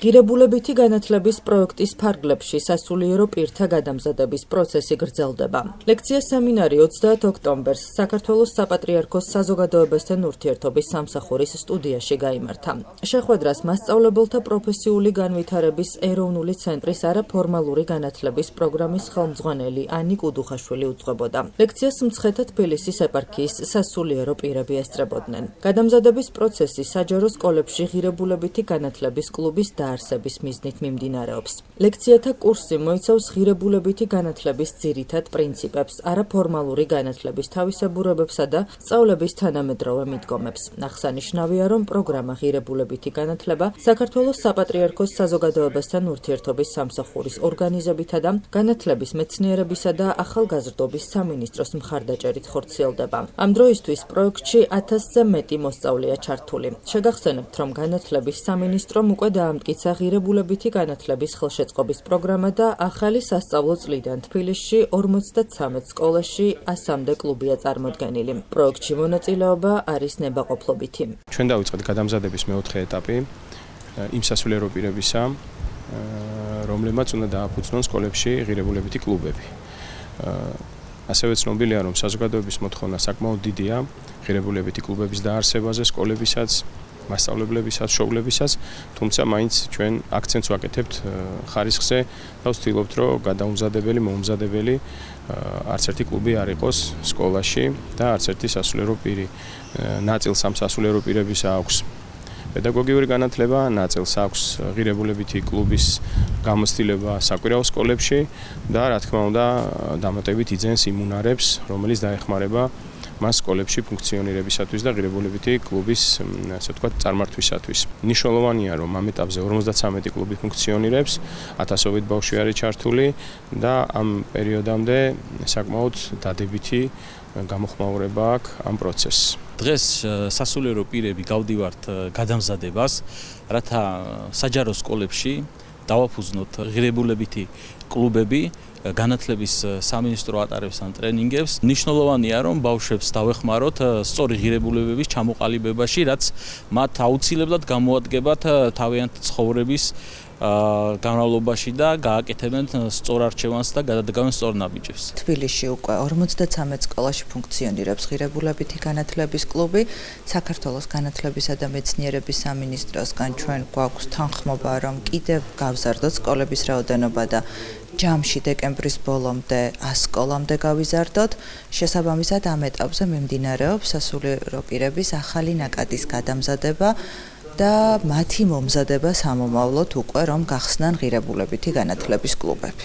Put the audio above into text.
ღირებულებითი განათლების პროექტის ფარგლებში სასულიერო პირთა გადამზადების პროცესი გრძელდება. ლექცია-სემინარი 30 ოქტომბერს საქართველოს საპატრიარქოს საზოგადოებასთან ურთიერთობის სამსახურის სტუდიაში გაიმართა. შეხვედრას მასწავლებელთა პროფესიული განვითარების ეროვნული ცენტრის არაფორმალური განათლების პროგრამის ხელმძღვანელი ანი კუდუხაშვილი უძღვებოდა. ლექციას მცხეთა თბილისის ეპარქიის სასულიერო პირები ესწრებოდნენ. გადამზადების პროცესი საჯარო სკოლებში ღირებულებითი განათლების კლუბის დაარსების მიზნით მიმდინარეობს. ლექციათა კურსი მოიცავს ღირებულებითი განათლების ძირითად პრინციპებს, არაფორმალური განათლების თავისებურებებსა და სწავლების თანამედროვე მიდგომებს. აღსანიშნავია, რომ პროგრამა ღირებულებითი განათლება საქართველოს საპატრიარქოს საზოგადოებასთან ურთიერთობის სამსახურის ორგანიზებითა და განათლების მეცნიერებისა და ახალგაზრდობის სამინისტროს მხარდაჭერით ხორციელდება. ამ დროისთვის პროექტში 1000-ზე მეტი მოსწავლეა ჩართული. შეგახსენებთ, რომ განათლების სამინისტრომ უკვე დაამტკიცა ღირებულებითი განათლების ხელშეწყობის პროგრამა და ახალი სასწავლო წლიდან თბილისში 53 სკოლაში 100-მდე კლუბია წარმოდგენილი. პროექტში მონაწილეობა არის ნებაყოფლობითი. ჩვენ დავიწყეთ გადამზადების მეოთხე ეტაპი იმ სასულიერო პირებისა, რომლებმაც უნდა დააფუძნონ სკოლებში ღირებულებითი კლუბები. ასევე ცნობილია, რომ საზოგადოების მოთხოვნა საკმაოდ დიდია ღირებულებითი კლუბების დაარსებაზე სკოლებისაც, მასწავლებლებისაც, შოულებისაც, თუმცა მაინც ჩვენ აქცენტს ვაკეთებთ ხარისხზე და ვცდილობთ, რომ გადაუმზადებელი, მოუმზადებელი არც ერთი კლუბი არ იყოს სკოლაში და არც ერთი სასულიერო პირი. ნაწილს ამ სასულიერო პირებისა აქვს პედაგოგიური განათლება, ნაწილს აქვს ღირებულებითი კლუბის გამოცდილება საკვირაო სკოლებში და რა თქმა უნდა დამატებით იძენს იმ უნარებს, რომელიც დაეხმარება მას სკოლებში ფუნქციონირებისათვის და ღირებულებითი კლუბის, ასე ვთქვათ, წარმართვისათვის. მნიშვნელოვანია, რომ ამ ეტაპზე 53 კლუბი ფუნქციონირებს, 1000-ობით ბავშვი არის ჩართული და ამ პერიოდამდე საკმაოდ დადებითი გამოხმაურება აქვს ამ პროცესს. დღეს სასულიერო პირები გავდივართ გადამზადებას, რათა საჯარო სკოლებში დავაფუძნოთ ღირებულებითი კლუბები, განათლების სამინისტრო ატარებს ამ ტრენინგებს. მნიშვნელოვანია, რომ ბავშვებს დავეხმაროთ სწორი ღირებულებების ჩამოყალიბებაში, რაც მათ აუცილებლად გამოადგებათ თავიანთ ცხოვრების განმავლობაში და გააკეთებენ სწორ არჩევანს და გადადგამენ სწორ ნაბიჯებს. თბილისში უკვე 53 სკოლაში ფუნქციონირებს ღირებულებითი განათლების კლუბი. საქართველოს განათლებისა და მეცნიერების სამინისტროსგან ჩვენ გვაქვს თანხმობა, რომ კიდევ გავზარდოთ სკოლების რაოდენობა და ჯამში დეკემბრის ბოლომდე 100 სკოლამდე გავიზარდოთ. შესაბამისად ამ ეტაპზე მიმდინარეობს სასულიერო პირების ახალი ნაკადის გადამზადება და მათი მომზადება სამომავლოდ უკვე რომ გახსნან ღირებულებითი განათლების კლუბები.